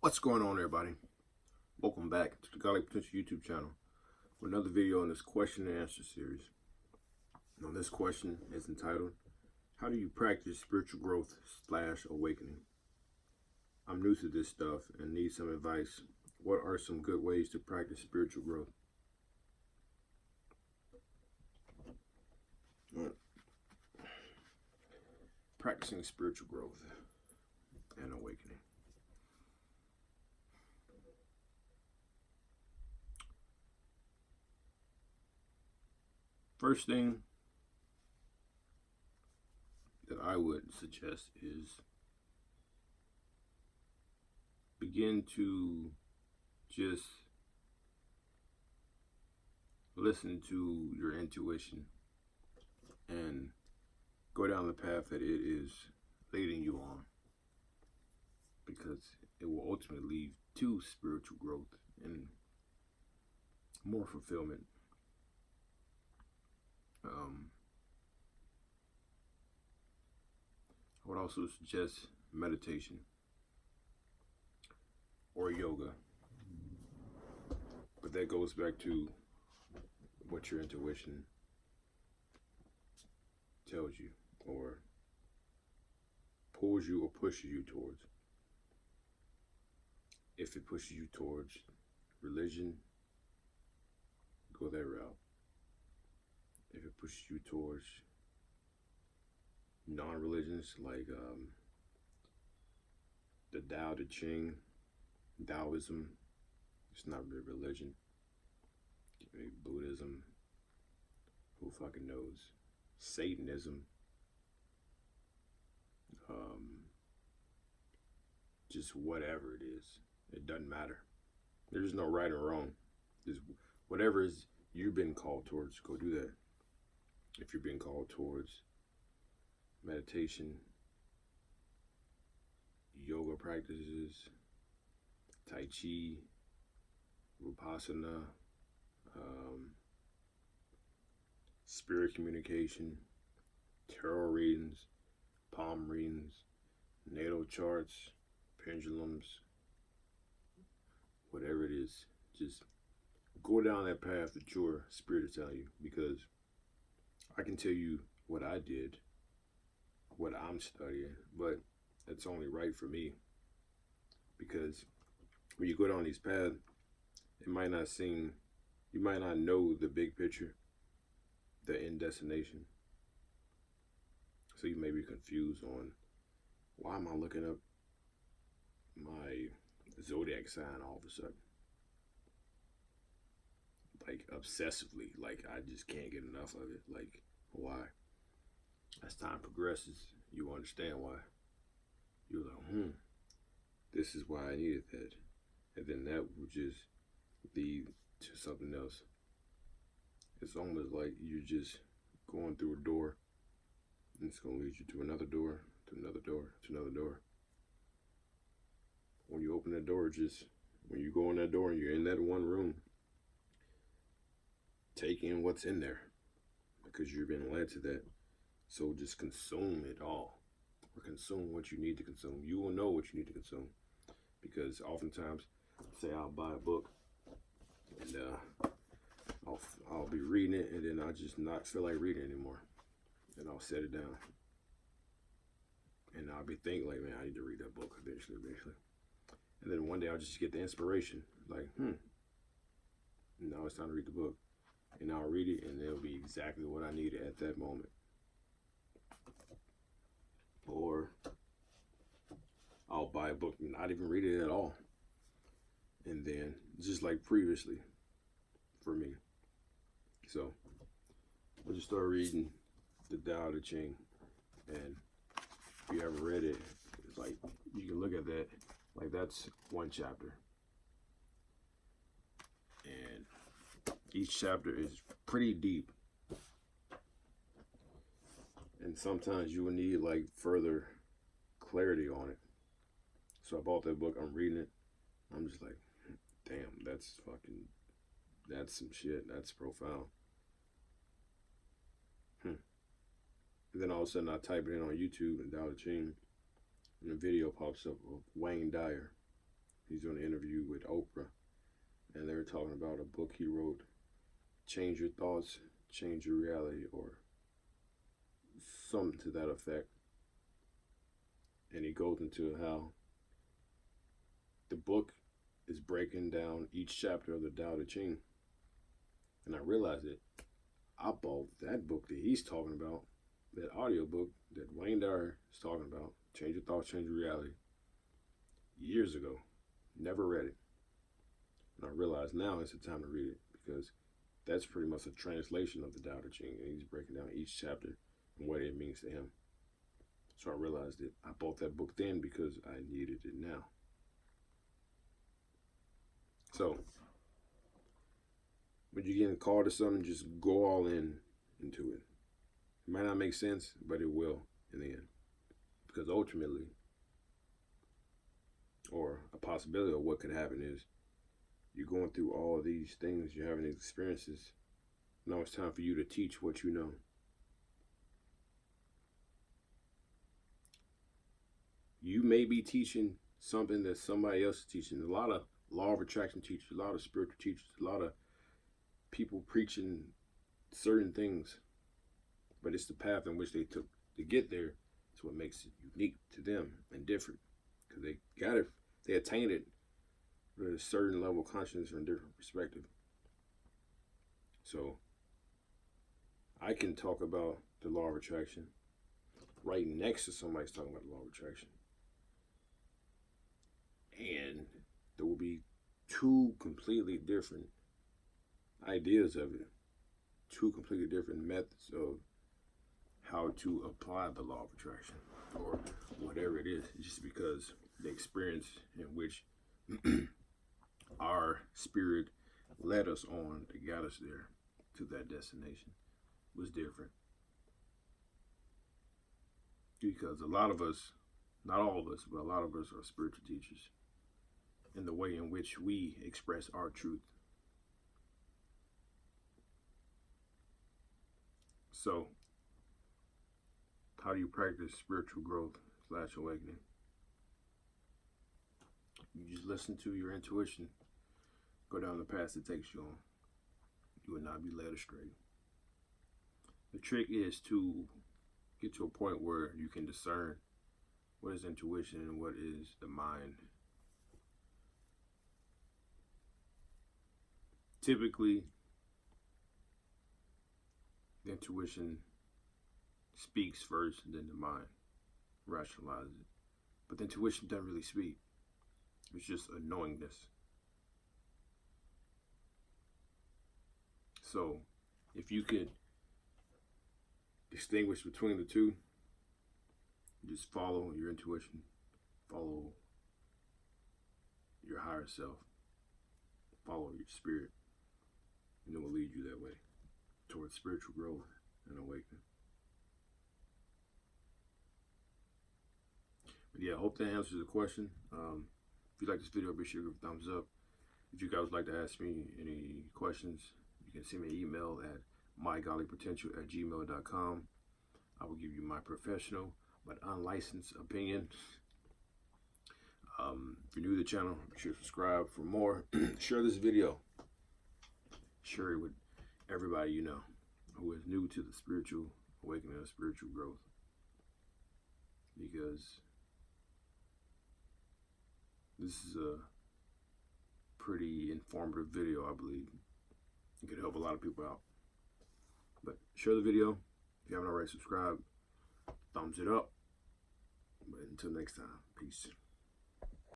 What's going on, everybody? Welcome back to the Godly Potential YouTube channel with another video on this question and answer series. Now, this question is entitled, How do you practice spiritual growth / awakening? I'm new to this stuff and need some advice. What are some good ways to practice spiritual growth? Practicing spiritual growth and awakening. First thing that I would suggest is begin to just listen to your intuition and go down the path that it is leading you on, because it will ultimately lead to spiritual growth and more fulfillment. I would also suggest meditation or yoga, but that goes back to what your intuition tells you or pulls you or pushes you towards. If it pushes you towards religion, go that route. If it pushes you towards non-religions like the Tao Te Ching, Taoism, it's not really religion. Maybe Buddhism, who fucking knows? Satanism, just whatever it is. It doesn't matter. There's no right or wrong. Just whatever is you've been called towards, go do that. If you're being called towards meditation, yoga practices, Tai Chi, Vipassana, spirit communication, tarot readings, palm readings, natal charts, pendulums, whatever it is, just go down that path that your spirit is telling you, because I can tell you what I did, what I'm studying, but it's only right for me, because when you go down these paths, it might not seem, you might not know the big picture, the end destination. So you may be confused on, why am I looking up my zodiac sign all of a sudden? Like obsessively, like I just can't get enough of it. Like, why? As time progresses, you understand why. You're like, this is why I needed that. And then that will just lead to something else. It's almost like you're just going through a door, and it's going to lead you to another door, to another door, to another door. When you open that door, when you go in that door and you're in that one room, take in what's in there, because you're being led to that. So just consume it all, or consume what you need to consume. You will know what you need to consume, because oftentimes, say I'll buy a book, and I'll be reading it, and then I just not feel like reading anymore, and I'll set it down, and I'll be thinking like, man, I need to read that book eventually, and then one day I'll just get the inspiration, like, now it's time to read the book, and I'll read it, and it'll be exactly what I needed at that moment. Or I'll buy a book and not even read it at all, and then just like previously for me. So I just started reading the Tao Te Ching, and if you haven't read it, it's like you can look at that, like that's one chapter, and each chapter is pretty deep, and sometimes you will need like further clarity on it. So I bought that book, I'm reading it, I'm just like, damn, that's some shit, that's profound. And then all of a sudden I type it in on YouTube and Tao Te Ching, and a video pops up of Wayne Dyer. He's doing an interview with Oprah, and they're talking about a book he wrote, Change Your Thoughts, Change Your Reality, or something to that effect. And he goes into how the book is breaking down each chapter of the Tao Te Ching. And I realized that I bought that book that he's talking about, that audio book that Wayne Dyer is talking about, Change Your Thoughts, Change Your Reality, years ago. Never read it. And I realize now it's the time to read it, because that's pretty much a translation of the Tao Te Ching, and he's breaking down each chapter and what it means to him. So I realized that I bought that book then because I needed it now. So when you're getting called to something, just go all into it. It might not make sense, but it will in the end. Because ultimately, or a possibility of what could happen is, you're going through all of these things, you're having these experiences. Now it's time for you to teach what you know. You may be teaching something that somebody else is teaching. A lot of law of attraction teachers, a lot of spiritual teachers, a lot of people preaching certain things. But it's the path in which they took to get there. It's what makes it unique to them and different. Because they got it, they attained it with a certain level of consciousness from a different perspective. So I can talk about the law of attraction right next to somebody's talking about the law of attraction. And there will be two completely different ideas of it. Two completely different methods of how to apply the law of attraction, or whatever it is, just because the experience in which our spirit led us on to get us there to that destination was different. Because a lot of us, not all of us, but a lot of us are spiritual teachers in the way in which we express our truth. So, how do you practice spiritual growth / awakening? You just listen to your intuition. Go down the path it takes you on. You will not be led astray. The trick is to get to a point where you can discern what is intuition and what is the mind. Typically, the intuition speaks first, and then the mind rationalizes it. But the intuition doesn't really speak. It's just a knowingness. So, if you could distinguish between the two, just follow your intuition, follow your higher self, follow your spirit, and it will lead you that way towards spiritual growth and awakening. But yeah, I hope that answers the question. If you like this video, be sure to give a thumbs up. If you guys would like to ask me any questions, you can send me an email at mygodlypotential@gmail.com. I will give you my professional but unlicensed opinion. If you're new to the channel, be sure to subscribe for more. Share this video. Share it with everybody you know who is new to the spiritual awakening and spiritual growth. Because this is a pretty informative video, I believe. It could help a lot of people out. But share the video. If you haven't already subscribed, thumbs it up. But until next time, peace.